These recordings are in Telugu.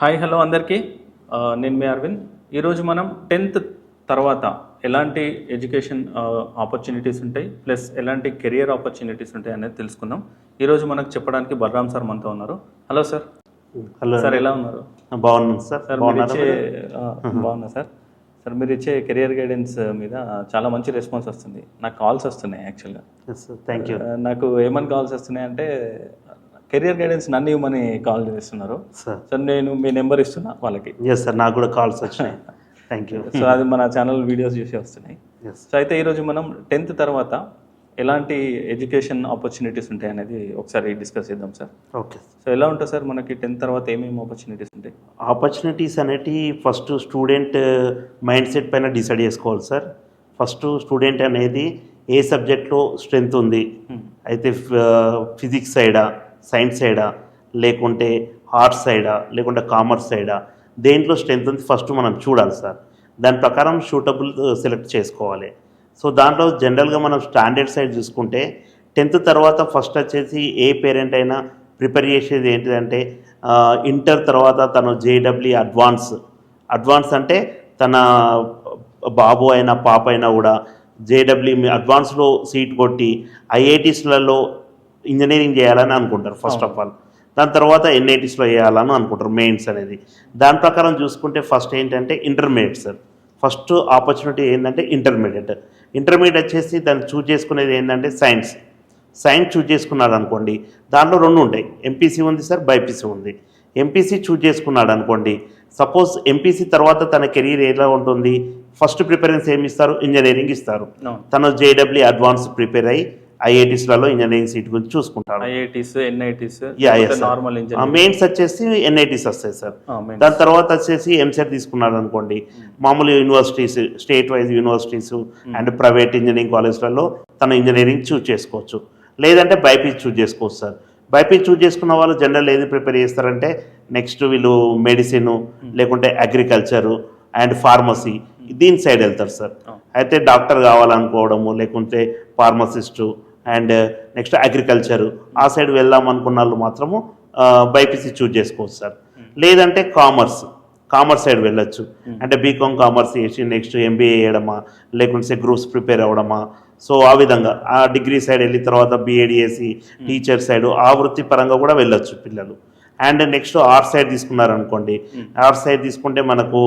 హాయ్ హలో అందరికీ నేను మీ అరవింద్. ఈరోజు మనం 10th తర్వాత ఎలాంటి ఎడ్యుకేషన్ ఆపర్చునిటీస్ ఉంటాయి ప్లస్ ఎలాంటి కెరియర్ ఆపర్చునిటీస్ ఉంటాయి అనేది తెలుసుకుందాం. ఈరోజు మనకు చెప్పడానికి బలరామ్ సార్ మనతో ఉన్నారు. Hello sir. హలో సార్, ఎలా ఉన్నారు? బాగున్నాను సార్. సార్ బాగున్నా సార్. సార్, మీరు ఇచ్చే కెరియర్ గైడెన్స్ మీద చాలా మంచి రెస్పాన్స్ వస్తుంది. నాకు కాల్స్ వస్తున్నాయి యాక్చువల్గా. Thank you. నాకు ఏమని కాల్స్ వస్తున్నాయి అంటే కెరియర్ గైడెన్స్ నన్ను ఇవ్వమని కాల్ చేస్తున్నారు సార్. నేను మీ నెంబర్ ఇస్తున్నా వాళ్ళకి. ఎస్ సార్, నాకు కూడా కాల్స్ వచ్చినాయి. Thank you. సో అది మన ఛానల్ వీడియోస్ చూసి వస్తున్నాయి. సో అయితే ఈరోజు మనం 10th తర్వాత ఎలాంటి ఎడ్యుకేషన్ ఆపర్చునిటీస్ ఉంటాయి అనేది ఒకసారి డిస్కస్ చేద్దాం సార్. ఓకే. సో ఎలా ఉంటుంది సార్ మనకి 10th తర్వాత ఏమేమి ఆపర్చునిటీస్ ఉంటాయి? ఆపర్చునిటీస్ అనేటివి ఫస్ట్ స్టూడెంట్ మైండ్ సెట్ పైన డిసైడ్ చేసుకోవాలి సార్. ఫస్ట్ స్టూడెంట్ అనేది ఏ సబ్జెక్ట్లో స్ట్రెంగ్త్ ఉంది, అయితే ఫిజిక్స్ సైడా, సైన్స్ సైడా, లేకుంటే ఆర్ట్స్ సైడా, లేకుంటే కామర్స్ సైడా, దేంట్లో స్ట్రెంగ్త్ ఉంది ఫస్ట్ మనం చూడాలి సార్. దాని ప్రకారం షూటబుల్ సెలెక్ట్ చేసుకోవాలి. సో దాంట్లో జనరల్గా మనం స్టాండర్డ్ సైడ్ చూసుకుంటే 10th తర్వాత ఫస్ట్ వచ్చేసి ఏ పేరెంట్ అయినా ప్రిపేర్ చేసేది ఏంటిదంటే ఇంటర్ తర్వాత తను జేడబ్ల్యూ అడ్వాన్స్ అంటే తన బాబు అయినా పాప అయినా కూడా జేడబ్ల్యూ అడ్వాన్స్లో సీట్ కొట్టి ఐఐటీస్లలో ఇంజనీరింగ్ చేయాలని అనుకుంటారు ఫస్ట్ ఆఫ్ ఆల్. దాని తర్వాత ఎన్ఐటీస్లో చేయాలని అనుకుంటారు మెయిన్స్ అనేది. దాని ప్రకారం చూసుకుంటే ఫస్ట్ ఏంటంటే ఇంటర్మీడియట్ సార్. ఫస్ట్ ఆపర్చునిటీ ఏంటంటే ఇంటర్మీడియట్ వచ్చేసి దాన్ని చూజ్ చేసుకునేది ఏంటంటే సైన్స్ చూజ్ చేసుకున్నాడు అనుకోండి, దాంట్లో రెండు ఉంటాయి. ఎంపీసీ ఉంది సార్, బైపీసీ ఉంది. ఎంపీసీ చూజ్ చేసుకున్నాడు అనుకోండి, సపోజ్ ఎంపీసీ తర్వాత తన కెరీర్ ఎలా ఉంటుంది, ఫస్ట్ ప్రిఫరెన్స్ ఏమి ఇస్తారు, ఇంజనీరింగ్ ఇస్తారు. తను జేడబ్ల్యూ అడ్వాన్స్ ప్రిపేర్ అయ్యి ఐఐటీస్లలో ఇంజనీరింగ్ సీట్ గురించి చూసుకుంటారు. మెయిన్స్ వచ్చేసి ఎన్ఐటీస్ వస్తాయి సార్. దాని తర్వాత వచ్చేసి ఎంసెట్ తీసుకున్నాడు అనుకోండి, మామూలు universities, state wise universities and private engineering కాలేజ్లలో తన ఇంజనీరింగ్ చూజ్ చేసుకోవచ్చు. లేదంటే బైపీసీ చూజ్ చేసుకోవచ్చు సార్. బైపీసీ చూజ్ చేసుకున్న వాళ్ళు జనరల్ ఏది ప్రిపేర్ చేస్తారంటే నెక్స్ట్ వీళ్ళు మెడిసిన్, లేకుంటే అగ్రికల్చరు అండ్ ఫార్మసీ, దీని సైడ్ వెళ్తారు సార్. అయితే డాక్టర్ కావాలనుకోవడము, లేకుంటే ఫార్మసిస్టు అండ్ నెక్స్ట్ అగ్రికల్చరు, ఆ సైడ్ వెళ్దాం అనుకున్న వాళ్ళు మాత్రము బైపీసీ చూజ్ చేసుకోవచ్చు సార్. లేదంటే కామర్స్ సైడ్ వెళ్ళొచ్చు. అంటే బీకామ్ కామర్స్ చేసి నెక్స్ట్ ఎంబీఏ చేయడమా, లేకుంటే గ్రూప్స్ ప్రిపేర్ అవ్వడమా. సో ఆ విధంగా ఆ డిగ్రీ సైడ్ వెళ్ళిన తర్వాత బీఎడ్ చేసి టీచర్ సైడ్ ఆ వృత్తి పరంగా కూడా వెళ్ళొచ్చు పిల్లలు. అండ్ నెక్స్ట్ ఆర్ట్స్ సైడ్ తీసుకున్నారనుకోండి, ఆర్ట్స్ సైడ్ తీసుకుంటే మనకు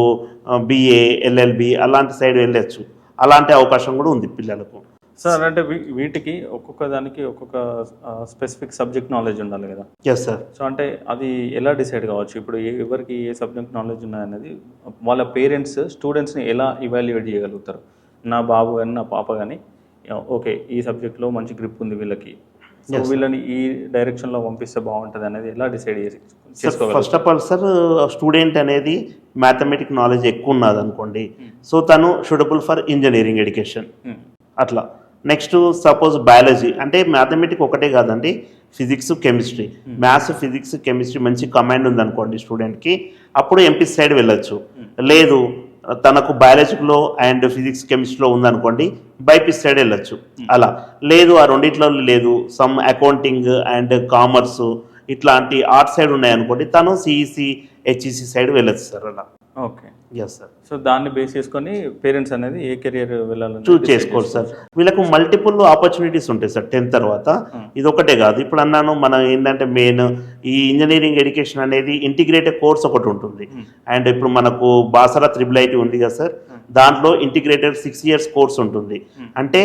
బీఏ, ఎల్ఎల్బి అలాంటి సైడ్ వెళ్ళొచ్చు. అలాంటి అవకాశం కూడా ఉంది పిల్లలకు సార్. అంటే వీటికి ఒక్కొక్క దానికి ఒక్కొక్క స్పెసిఫిక్ సబ్జెక్ట్ నాలెడ్జ్ ఉండాలి కదా? Yes sir. సో అంటే అది ఎలా డిసైడ్ కావచ్చు? ఇప్పుడు ఎవరికి ఏ సబ్జెక్ట్ నాలెడ్జ్ ఉన్నదనేది వాళ్ళ పేరెంట్స్ స్టూడెంట్స్ని ఎలా ఇవాల్యుయేట్ చేయగలుగుతారు? నా బాబు కానీ నా పాప కానీ ఓకే ఈ సబ్జెక్ట్లో మంచి గ్రిప్ ఉంది వీళ్ళకి, సో వీళ్ళని ఈ డైరెక్షన్లో పంపిస్తే బాగుంటుంది అనేది ఎలా డిసైడ్ చేసుకోవాలి? First of all sir, student అనేది మ్యాథమెటిక్ నాలెడ్జ్ ఎక్కువ ఉన్నది అనుకోండి, సో తను సూటబుల్ ఫర్ ఇంజనీరింగ్ ఎడ్యుకేషన్ అట్లా. నెక్స్ట్ సపోజ్ బయాలజీ అంటే మ్యాథమెటిక్ ఒకటే కాదండి, physics, chemistry, maths, physics, chemistry మంచి కమాండ్ ఉందనుకోండి స్టూడెంట్కి, అప్పుడు ఎంపీసీ సైడ్ వెళ్ళొచ్చు. లేదు తనకు బయాలజీలో అండ్ ఫిజిక్స్, కెమిస్ట్రీలో ఉందనుకోండి, బైపీసీ సైడ్ వెళ్ళొచ్చు. అలా లేదు ఆ రెండిట్లో లేదు, సమ్ అకౌంటింగ్ అండ్ కామర్సు ఇట్లాంటి ఆర్ట్స్ సైడ్ ఉన్నాయనుకోండి, తను సిఈసి, హెచ్ఈసి సైడ్ వెళ్ళొచ్చు సార్. అలా. ఓకే. Yes sir. సో దాన్ని బేస్ చేసుకొని పేరెంట్స్ అనేది ఏ కెరియర్ వెళ్ళాలని చూజ్ చేసుకోవాలి సార్. వీళ్ళకు మల్టిపుల్ ఆపర్చునిటీస్ ఉంటాయి సార్ 10th తర్వాత. ఇది ఒకటే కాదు, ఇప్పుడు అన్నాను మనం ఏంటంటే మెయిన్ ఈ ఇంజనీరింగ్ ఎడ్యుకేషన్ అనేది ఇంటిగ్రేటెడ్ కోర్స్ ఒకటి ఉంటుంది. అండ్ ఇప్పుడు మనకు బాసరా IIIT ఉంది కదా సార్, దాంట్లో ఇంటిగ్రేటెడ్ 6 years కోర్స్ ఉంటుంది. అంటే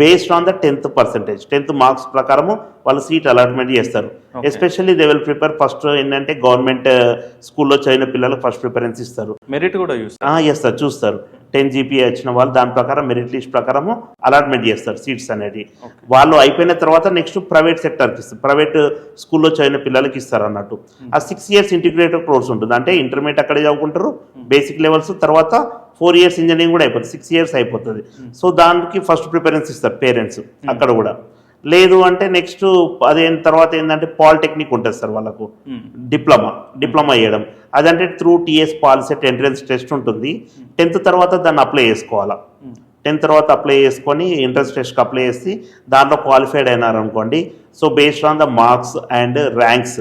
based on the 10th marks ప్రకారము వాళ్ళు సీట్ అలాట్మెంట్ చేస్తారు. Especially they will prepare first ఏంటంటే గవర్నమెంట్ స్కూల్లో చదివిన పిల్లలకు ఫస్ట్ ప్రిఫరెన్స్ ఇస్తారు. మెరిట్ కూడా ఎస్ సార్ చూస్తారు. 10 GPA వచ్చిన వాళ్ళు దాని ప్రకారం మెరిట్ లిస్ట్ ప్రకారము అలాట్మెంట్ చేస్తారు సీట్స్ అనేది. వాళ్ళు అయిపోయిన తర్వాత నెక్స్ట్ ప్రైవేట్ సెక్టర్కి ఇస్తారు, ప్రైవేట్ స్కూల్లో చదివిన పిల్లలకి ఇస్తారు అన్నట్టు. ఆ 6 years ఇంటిగ్రేటెడ్ కోర్స్ ఉంటుంది. అంటే ఇంటర్మీడియట్ అక్కడే చదువుకుంటారు బేసిక్ లెవెల్స్, తర్వాత 4 years ఇంజనీరింగ్ కూడా అయిపోతుంది, 6 years అయిపోతుంది. సో దానికి ఫస్ట్ ప్రిఫరెన్స్ ఇస్తారు పేరెంట్స్ అక్కడ కూడా. లేదు అంటే నెక్స్ట్ అదేం తర్వాత ఏంటంటే పాలిటెక్నిక్ ఉంటుంది సార్ వాళ్ళకు, డిప్లొమా చేయడం. అదంటే through TS POLYCET entrance test ఉంటుంది. 10th తర్వాత దాన్ని అప్లై చేసుకోవాలా. 10th తర్వాత అప్లై చేసుకొని ఎంట్రన్స్ టెస్ట్కి అప్లై చేసి దాంట్లో క్వాలిఫైడ్ అయినారనుకోండి, so based on the marks and ranks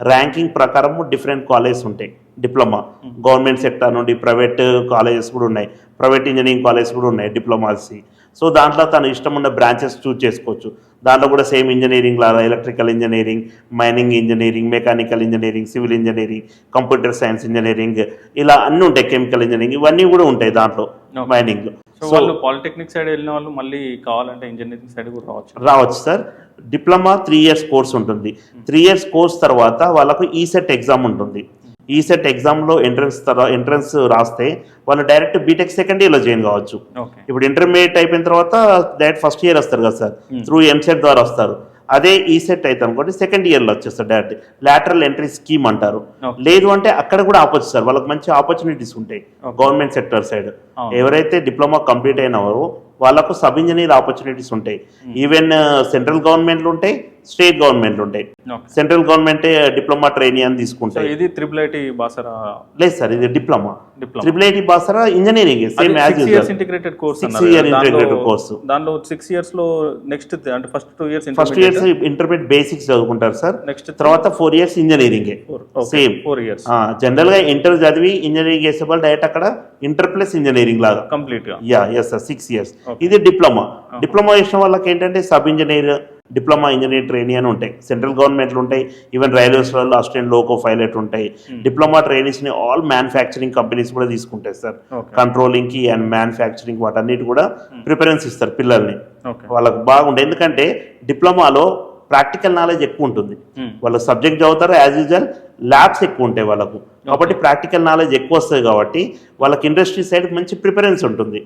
ranking ప్రకారం డిఫరెంట్ కాలేజెస్ ఉంటాయి డిప్లొమా. గవర్నమెంట్ సెక్టర్ నుండి ప్రైవేట్ కాలేజెస్ కూడా ఉన్నాయి, ప్రైవేట్ ఇంజనీరింగ్ కాలేజెస్ కూడా ఉన్నాయి డిప్లొమాసి. సో దాంట్లో తన ఇష్టం ఉన్న బ్రాంచెస్ చూజ్ చేసుకోవచ్చు. దాంట్లో కూడా సేమ్ ఇంజనీరింగ్ లాగా electrical engineering, mining engineering, mechanical engineering, civil engineering, computer science engineering, ఇలా అన్నీ ఉంటాయి. కెమికల్ ఇంజనీరింగ్ ఇవన్నీ కూడా ఉంటాయి దాంట్లో మైనింగ్లో. సో వాళ్ళు పాలిటెక్నిక్ సైడ్ వెళ్ళిన వాళ్ళు మళ్ళీ కావాలంటే ఇంజనీరింగ్ సైడ్ కూడా రావచ్చు సార్. డిప్లొమా 3 years కోర్స్ ఉంటుంది. 3 years కోర్స్ తర్వాత వాళ్ళకు ఈసెట్ ఎగ్జామ్ ఉంటుంది. ఈసెట్ ఎగ్జామ్లో ఎంట్రన్స్ రాస్తే వాళ్ళు డైరెక్ట్ బీటెక్ సెకండ్ ఇయర్లో జాయిన్ కావచ్చు. ఇప్పుడు ఇంటర్మీడియట్ అయిపోయిన తర్వాత డైరెక్ట్ ఫస్ట్ ఇయర్ వస్తారు కదా సార్, త్రూ ఎంసెట్ ద్వారా వస్తారు. అదే ఈసెట్ అయితే అనుకోండి సెకండ్ ఇయర్లో వచ్చేస్తారు డైరెక్ట్. లాటరల్ ఎంట్రీ స్కీమ్ అంటారు. లేదు అంటే అక్కడ కూడా ఆపొచ్చు సార్, వాళ్ళకి మంచి ఆపర్చునిటీస్ ఉంటాయి గవర్నమెంట్ సెక్టర్ సైడ్. ఎవరైతే డిప్లొమా కంప్లీట్ అయినారో వాళ్ళకు సబ్ ఇంజనీర్ ఆపర్చునిటీస్ ఉంటాయి. ఈవెన్ సెంట్రల్ గవర్నమెంట్లు ఉంటాయి, స్టేట్ గవర్నమెంట్లు ఉంటాయి. సెంట్రల్ గవర్నమెంట్ డిప్లొమా ట్రైనింగ్ అని తీసుకుంటాయి. ఇది IIIT బాసరా లేదు సార్, ఇది diploma. IIIT Basara engineering same as integrated course. 6 year integrated course. దాంట్లో 6 years లో నెక్స్ట్ అంటే ఫస్ట్ 2 years ఇంటర్మీడియట్ బేసిక్స్ చదువుకుంటారు సార్. నెక్స్ట్ తర్వాత 4 years engineering same 4 years. General గా ఇంటర్ చదివి ఇంజనీరింగ్ చేసే వాళ్ళు డైరెక్ట్ అక్కడ ఇంటర్ ప్లస్ ఇంజనీరింగ్ లాగా కంప్లీట్ గా. Yes sir 6 years. ఇది డిప్లొమా. డిప్లొమా చేసిన వాళ్ళకి ఏంటంటే sub engineer, diploma engineer training అని ఉంటాయి. సెంట్రల్ గవర్నమెంట్లు ఉంటాయి, ఈవెన్ రైల్వేస్ వాళ్ళు అసిస్టెంట్ లోకో పైలట్ ఉంటాయి. డిప్లొమా ట్రైనింగ్స్ని ఆల్ మ్యానుఫ్యాక్చరింగ్ కంపెనీస్ కూడా తీసుకుంటాయి సార్. కంట్రోలింగ్కి అండ్ మ్యానుఫ్యాక్చరింగ్ వాటన్నిటి కూడా ప్రిఫరెన్స్ ఇస్తారు పిల్లల్ని. వాళ్ళకు బాగుంటుంది ఎందుకంటే డిప్లొమాలో ప్రాక్టికల్ నాలెడ్జ్ ఎక్కువ ఉంటుంది. వాళ్ళు సబ్జెక్ట్ చదువుతారు యాజ్ యూజువల్, ల్యాబ్స్ ఎక్కువ ఉంటాయి వాళ్ళకు, కాబట్టి ప్రాక్టికల్ నాలెడ్జ్ ఎక్కువ వస్తుంది. కాబట్టి వాళ్ళకి ఇండస్ట్రీ సైడ్ మంచి ప్రిఫరెన్స్ ఉంటుంది.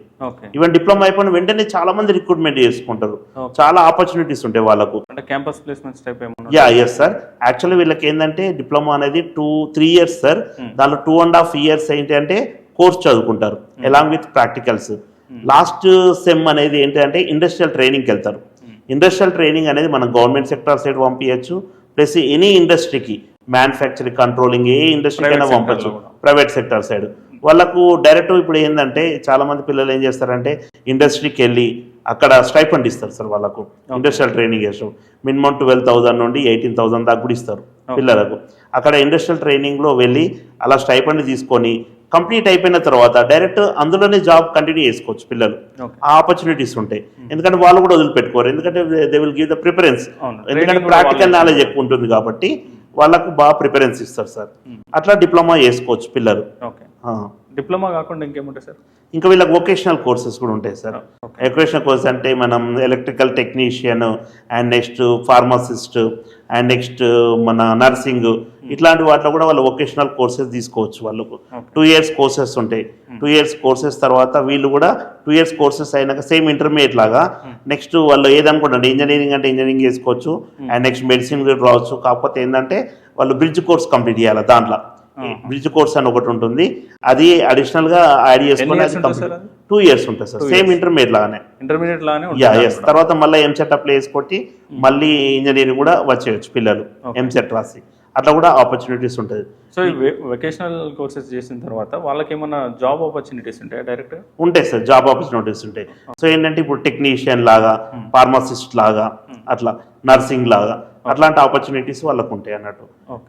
ఈవెన్ డిప్లొమా అయిపోయిన వెంటనే చాలా మంది రిక్రూట్మెంట్ చేసుకుంటారు, చాలా ఆపర్చునిటీస్ ఉంటాయి వాళ్ళకు. Campus placements type yes sir. Actually వీళ్ళకి ఏంటంటే డిప్లొమా అనేది 2-3 years సార్. దాంట్లో 2.5 years ఏంటంటే కోర్స్ చదువుకుంటారు along with practicals. Last sem అనేది ఏంటంటే ఇండస్ట్రియల్ ట్రైనింగ్కి వెళ్తారు. ఇండస్ట్రియల్ ట్రైనింగ్ అనేది మనం గవర్నమెంట్ సెక్టర్ సైడ్ పంపించచ్చు, ప్లస్ ఎనీ ఇండస్ట్రీకి, మ్యానుఫ్యాక్చరింగ్, కంట్రోలింగ్, ఏ ఇండస్ట్రీకైనా పంపచ్చు ప్రైవేట్ సెక్టర్ సైడ్. వాళ్ళకు డైరెక్ట్ ఇప్పుడు ఏంటంటే చాలా మంది పిల్లలు ఏం చేస్తారంటే ఇండస్ట్రీకి వెళ్ళి అక్కడ స్టైఫండ్ ఇస్తారు సార్ వాళ్ళకు. ఇండస్ట్రియల్ ట్రైనింగ్ చేస్తాం మినిమం 12,000 నుండి 18,000 దాకా కూడా ఇస్తారు పిల్లలకు. అక్కడ ఇండస్ట్రియల్ ట్రైనింగ్లో వెళ్ళి అలా స్టైఫండ్ తీసుకొని కంప్లీట్ అయిపోయిన తర్వాత డైరెక్ట్ అందులోనే జాబ్ కంటిన్యూ చేసుకోవచ్చు పిల్లలు. ఆ ఆపర్చునిటీస్ ఉంటాయి, ఎందుకంటే వాళ్ళు కూడా వదిలిపెట్టుకోరు, ఎందుకంటే they will give the preference. ఎందుకంటే ప్రాక్టికల్ నాలెడ్జ్ ఎక్కువ ఉంటుంది కాబట్టి వాళ్ళకు బాగా ప్రిఫరెన్స్ ఇస్తారు సార్. అట్లా డిప్లొమా చేసుకోవచ్చు పిల్లలు. డిప్లొమా కాకుండా ఇంకేముంటాయి సార్? ఇంకా వీళ్ళకి వొకేషనల్ కోర్సెస్ కూడా ఉంటాయి సార్. వొకేషనల్ కోర్స్ అంటే మనం electrical technician and next pharmacist and next మన నర్సింగ్, ఇట్లాంటి వాటిలో కూడా వాళ్ళు వొకేషనల్ కోర్సెస్ తీసుకోవచ్చు. వాళ్ళకు 2 years కోర్సెస్ ఉంటాయి. 2 years కోర్సెస్ తర్వాత వీళ్ళు కూడా 2 years కోర్సెస్ అయినాక సేమ్ ఇంటర్మీడియట్ లాగా నెక్స్ట్ వాళ్ళు ఏదనుకుంటారు ఇంజనీరింగ్ అంటే ఇంజనీరింగ్ చేసుకోవచ్చు అండ్ నెక్స్ట్ మెడిసిన్ కూడా రావచ్చు. కాకపోతే ఏంటంటే వాళ్ళు బ్రిడ్జ్ కోర్స్ కంప్లీట్ చేయాలి. దాంట్లో బ్రిడ్జ్ కోర్స్ అని ఒకటి ఉంటుంది, అది అడిషనల్ గా యాడ్ చేసుకుని 2 years ఉంటుంది సార్. సేమ్ ఇంటర్మీడియట్ లాగానే. తర్వాత మళ్ళీ ఎంసెట్ అప్లై చేసుకొట్టి మళ్ళీ ఇంజనీరింగ్ కూడా వచ్చేయచ్చు పిల్లలు ఎంసెట్ రాసి. అట్లా కూడా ఆపర్చునిటీస్ ఉంటుంది. సో ఈ వొకేషనల్ కోర్సెస్ చేసిన తర్వాత వాళ్ళకి ఏమైనా జాబ్ ఆపర్చునిటీస్ ఉంటాయి? డైరెక్ట్ ఉంటాయి సార్, జాబ్ ఆపర్చునిటీస్ ఉంటాయి. సో ఏంటంటే ఇప్పుడు టెక్నీషియన్ లాగా, ఫార్మసిస్ట్ లాగా, అట్లా నర్సింగ్ లాగా అట్లాంటి ఆపర్చునిటీస్ వాళ్ళకు ఉంటాయి అన్నట్టు.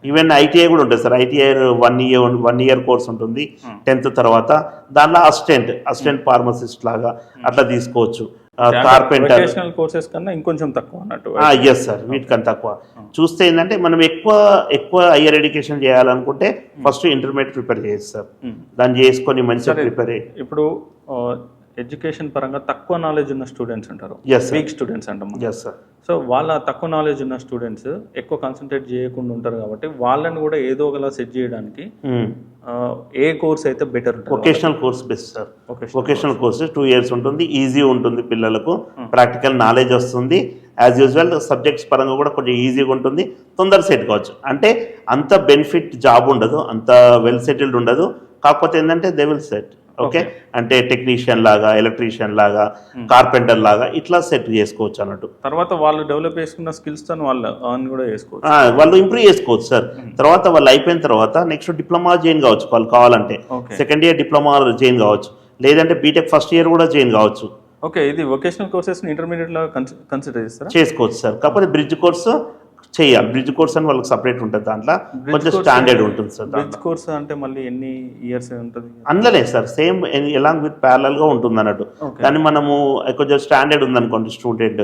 ఈవెన్ ఐటీఐ కూడా ఉంటుంది సార్. ఐటీఐ 1 year కోర్స్ ఉంటుంది 10th తర్వాత. దానిలో అసిస్టెంట్ ఫార్మసిస్ట్ లాగా అట్లా తీసుకోవచ్చు. కార్పెంటర్ కోర్సెస్ కన్నా ఇంకొంచెం తక్కువ అన్నట్టు. ఎస్ సార్, వీటికన్నా తక్కువ. చూస్తే ఏంటంటే మనం ఎక్కువ హయ్యర్ ఎడ్యుకేషన్ చేయాలనుకుంటే ఫస్ట్ ఇంటర్మీడియట్ ప్రిపేర్ చేయొచ్చు సార్. దాన్ని చేసుకొని మంచిగా ప్రిపేర్ అయ్యి. ఇప్పుడు ఎడ్యుకేషన్ పరంగా తక్కువ నాలెడ్జ్ ఉన్న స్టూడెంట్స్ ఉంటారు, వీక్ స్టూడెంట్స్ అంటాం. సో వాళ్ళ తక్కువ నాలెడ్జ్ ఉన్న స్టూడెంట్స్ ఎక్కువ కాన్సన్ట్రేట్ చేయకుండా ఉంటారు కాబట్టి వాళ్ళని కూడా ఏదో ఒకలా సెట్ చేయడానికి ఏ కోర్స్ అయితే better? Vocational course best sir. Vocational course 2 years ఉంటుంది, ఈజీ ఉంటుంది పిల్లలకు, ప్రాక్టికల్ నాలెడ్జ్ వస్తుంది. యాజ్ యూజువల్ సబ్జెక్ట్స్ పరంగా కూడా కొంచెం ఈజీగా ఉంటుంది, తొందర సెట్ కావచ్చు. అంటే అంత బెనిఫిట్ జాబ్ ఉండదు, అంత వెల్ సెటిల్డ్ ఉండదు. కాకపోతే ఏంటంటే దే విల్ సెట్. ఓకే, అంటే టెక్నీషియన్ లాగా, ఎలక్ట్రీషియన్ లాగా, కార్పెంటర్ లాగా ఇట్లా సెట్ చేసుకోవచ్చు అన్నట్టు. తర్వాత వాళ్ళు డెవలప్ చేసుకున్న స్కిల్స్ తో వాళ్ళు కూడా చేసుకోవచ్చు, వాళ్ళు ఇంప్రూవ్ చేసుకోవచ్చు సార్. తర్వాత వాళ్ళు అయిపోయిన తర్వాత నెక్స్ట్ డిప్లొమా జాయిన్ కావచ్చు వాళ్ళు కావాలంటే. సెకండ్ ఇయర్ డిప్లొమా జాయిన్ కావచ్చు, లేదంటే బీటెక్ ఫస్ట్ ఇయర్ కూడా జాయిన్ కావచ్చు. ఓకే, ఇది వొకేషనల్ కోర్సెస్ ఇంటర్మీడియట్ లాగా కన్సిడర్ చేస్తారా? చేసుకోవచ్చు సార్. కాకపోతే బ్రిడ్జ్ కోర్సు చేయాలి. బ్రిడ్జ్ కోర్స్ అని వాళ్ళకి సపరేట్ ఉంటుంది, దాంట్లో కొంచెం స్టాండర్డ్ ఉంటుంది సార్. బ్రిడ్జ్ కోర్స్ అంటే మళ్ళీ ఎన్ని ఇయర్స్ ఉంటుంది? అందులోనే సార్ సేమ్ ఎలాంగ్ విత్ ప్యారలల్గా ఉంటుంది అన్నట్టు. దాన్ని మనము కొంచెం స్టాండర్డ్ ఉందనుకోండి స్టూడెంట్,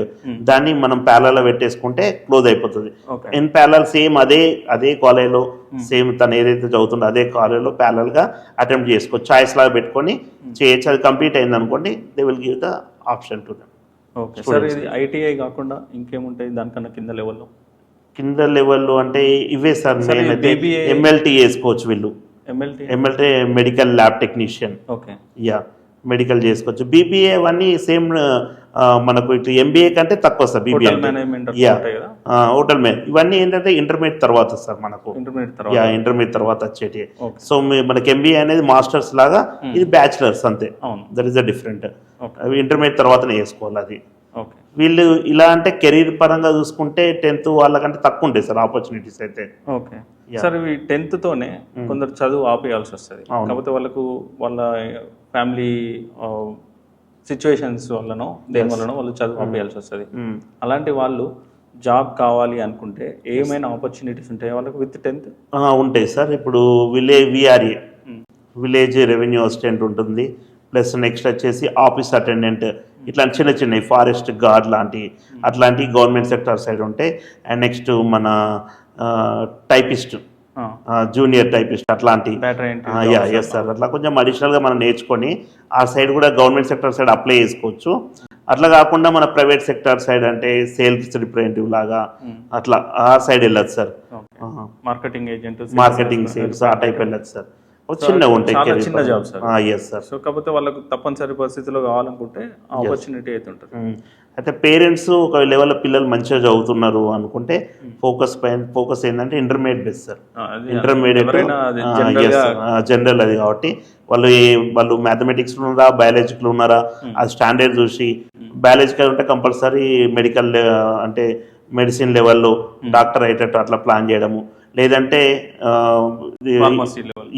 దాన్ని మనం ప్యారల్లో పెట్టేసుకుంటే క్లోజ్ అయిపోతుంది. ఇన్ ప్యారల్ సేమ్ అదే కాలేజ్లో సేమ్ తను ఏదైతే చదువుతుందో అదే కాలేజ్లో ప్యారల్గా అటెంప్ట్ చేసుకోవచ్చు. చాయిస్ లాగా పెట్టుకొని చేయొచ్చు. అది కంప్లీట్ అయింది అనుకోండి, they will give the option to them. Okay sir, ఇది ఐటీఐ కాకుండా ఇంకేముంటాయి దానికన్నా కింద లెవెల్లో? కింద లెవెల్లో అంటే ఇవే సార్, మెయిన్ అయితే ఎంఎల్టీ చేసుకోవచ్చు వీళ్ళు. MLT medical lab technician. Okay, yeah medical చేసుకోవచ్చు. బీబీఏ అవన్నీ సేమ్ మనకు ఇట్లా ఎంబీఏ కంటే తక్కువ sir BBA. Yeah hotel manage ఇవన్నీ ఏంటంటే ఇంటర్మీడియట్ తర్వాత సార్ మనకు. యా ఇంటర్మీడియట్ తర్వాత వచ్చేటి. సో మనకి ఎంబీఏ అనేది మాస్టర్స్ లాగా, ఇది బ్యాచిలర్స్ అంతే. That is the different. అవి ఇంటర్మీడియట్ తర్వాతనే వేసుకోవాలి అది. వీళ్ళు ఇలా అంటే కెరీర్ పరంగా చూసుకుంటే 10th వాళ్ళకంటే తక్కువ ఉంటాయి సార్ ఆపర్చునిటీస్ అయితే. ఓకే సార్, ఇవి 10th తోనే కొందరు చదువు ఆపేయాల్సి వస్తుంది. కాకపోతే వాళ్ళకు వాళ్ళ ఫ్యామిలీ సిచ్యువేషన్స్ వల్లనో దేని వల్లనో వాళ్ళు చదువు ఆపేయాల్సి వస్తుంది. అలాంటి వాళ్ళు జాబ్ కావాలి అనుకుంటే ఏమైనా ఆపర్చునిటీస్ ఉంటాయి వాళ్ళకు విత్ 10th? ఉంటాయి సార్. ఇప్పుడు విఆర్ఏ విలేజ్ రెవెన్యూ అసిస్టెంట్ ఉంటుంది, ప్లస్ నెక్స్ట్ వచ్చేసి ఆఫీస్ అటెండెంట్, ఇట్లాంటి చిన్న చిన్నవి ఫారెస్ట్ గార్డ్ లాంటివి అట్లాంటివి గవర్నమెంట్ సెక్టర్ సైడ్ ఉంటాయి. అండ్ నెక్స్ట్ మన టైపిస్ట్, జూనియర్ టైపిస్ట్ అట్లాంటి. ఎస్ సార్, అట్లా కొంచెం అడిషనల్గా మనం నేర్చుకొని ఆ సైడ్ కూడా గవర్నమెంట్ సెక్టర్ సైడ్ అప్లై చేసుకోవచ్చు. అట్లా కాకుండా మన ప్రైవేట్ సెక్టర్ సైడ్ అంటే సేల్స్ రిప్రజెంటేటివ్ లాగా అట్లా ఆ సైడ్ వెళ్ళచ్చు సార్. మార్కెటింగ్ సేల్స్ ఆ టైప్ వెళ్ళచ్చు సార్. చిన్న ఉంటాయి, చిన్న job sir. Yes sir. So కాకపోతే వాళ్ళకు తప్పనిసరి పరిస్థితిలో కావాలనుకుంటే ఆపర్చునిటీ అయితే ఉంటుంది. అయితే పేరెంట్స్ ఒక లెవెల్లో పిల్లలు మంచిగా చదువుతున్నారు అనుకుంటే ఫోకస్ ఏంటంటే intermediate best sir. Intermediate general అది కాబట్టి వాళ్ళు మ్యాథమెటిక్స్లో ఉన్నారా బయాలజికల్ ఉన్నారా అది స్టాండర్డ్ చూసి, బయాలజికల్ ఉంటే కంపల్సరీ మెడికల్ అంటే మెడిసిన్ లెవెల్లో డాక్టర్ అయ్యేటట్టు అట్లా ప్లాన్ చేయడము, లేదంటే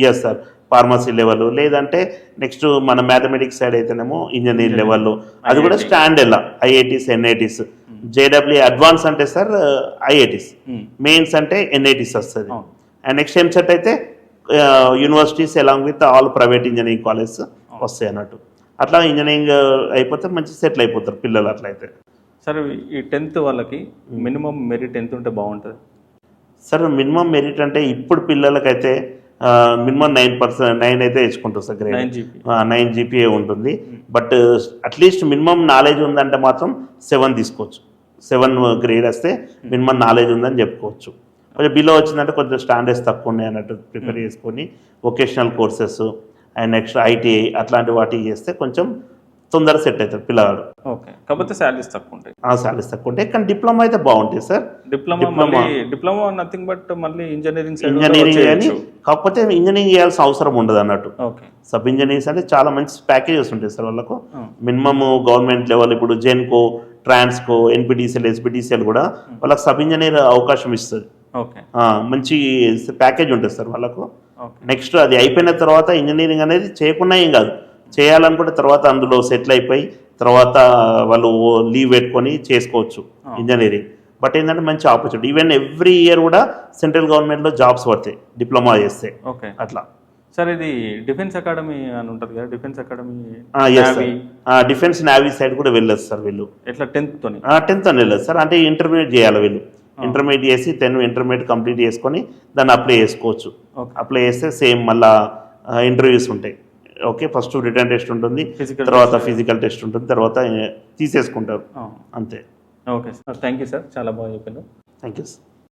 ఎస్ సార్ ఫార్మసీ లెవెల్, లేదంటే నెక్స్ట్ మన మ్యాథమెటిక్స్ సైడ్ అయితేనేమో ఇంజనీరింగ్ లెవెల్లో, అది కూడా standard IITs NITs. JW advance అంటే సార్ ఐఐటీస్, మెయిన్స్ అంటే ఎన్ఐటీస్ వస్తుంది. అండ్ నెక్స్ట్ ఎంసెట్ అయితే universities along with all private engineering colleges వస్తాయి అన్నట్టు. అట్లా ఇంజనీరింగ్ అయిపోతే మంచి సెటిల్ అయిపోతారు పిల్లలు అట్లయితే. సరే, ఈ 10th వాళ్ళకి మినిమం మెరిట్ ఎంత ఉంటే బాగుంటుంది సార్? మినిమం మెరిట్ అంటే ఇప్పుడు పిల్లలకైతే మినిమం 9 అయితే తెచ్చుకుంటారు సార్. గ్రేడ్ 9 GPA ఉంటుంది. బట్ అట్లీస్ట్ మినిమం నాలెడ్జ్ ఉందంటే మాత్రం 7 తీసుకోవచ్చు. 7 గ్రేడ్ వస్తే మినిమం నాలెడ్జ్ ఉందని చెప్పుకోవచ్చు. కొంచెం బిలో వచ్చిందంటే కొంచెం స్టాండర్డ్స్ తక్కువ ఉన్నాయి అన్నట్టు ప్రిపేర్ చేసుకొని vocational courses and next ITI అట్లాంటి వాటికి చేస్తే కొంచెం తొందరగా సెట్ అవుతారు పిల్లవాడు. ఓకే, కాకపోతే శాలరీస్ తక్కువ ఉంటాయి. శాలరీస్ తక్కువ ఉంటాయి, కానీ డిప్లొమా అయితే బాగుంటాయి సార్. డిప్లొమా నథింగ్ బట్ మళ్ళీ ఇంజనీరింగ్ అని, కాకపోతే ఇంజనీరింగ్ చేయాల్సిన అవసరం ఉండదు అన్నట్టు. సబ్ ఇంజనీర్స్ అంటే చాలా మంచి ప్యాకేజెస్ ఉంటాయి సార్ వాళ్ళకు. మినిమమ్ గవర్నమెంట్ లెవెల్ ఇప్పుడు జెన్కో, ట్రాన్స్కో, ఎన్పిటిసిఎల్, ఎస్పిటిసిఎల్ కూడా వాళ్ళకి సబ్ ఇంజనీర్ అవకాశం ఇస్తుంది. మంచి ప్యాకేజ్ ఉంటుంది సార్ వాళ్ళకు. నెక్స్ట్ అది అయిపోయిన తర్వాత ఇంజనీరింగ్ అనేది చేయకుండా ఏం కాదు, చేయాలనుకుంటే తర్వాత అందులో సెటిల్ అయిపోయి తర్వాత వాళ్ళు లీవ్ పెట్టుకొని చేసుకోవచ్చు ఇంజనీరింగ్. బట్ ఏంటంటే మంచి ఆపర్చునిటీ. ఈవెన్ ఎవ్రీ ఇయర్ కూడా సెంట్రల్ గవర్నమెంట్లో జాబ్స్ పడతాయి డిప్లొమా చేస్తే. అట్లా సార్, ఇది డిఫెన్స్ అకాడమీ అని ఉంటుంది కదా, defence academy defence navy side కూడా వెళ్ళొచ్చు సార్ వీళ్ళు. ఎట్లా 10th అని వెళ్ళదు సార్. అంటే ఇంటర్మీడియట్ చేయాలి వీళ్ళు. ఇంటర్మీడియట్ చేసి 10 ఇంటర్మీడియట్ కంప్లీట్ చేసుకొని దాన్ని అప్లై చేసుకోవచ్చు. అప్లై చేస్తే సేమ్ మళ్ళీ ఇంటర్వ్యూస్ ఉంటాయి. ఓకే, ఫస్ట్ రిటర్న్ టెస్ట్ ఉంటుంది, తర్వాత ఫిజికల్ టెస్ట్ ఉంటుంది, తర్వాత తీసేసుకుంటారు అంతే. Okay sir, thank you sir, చాలా బాగా చెప్పారు. Thank you sir.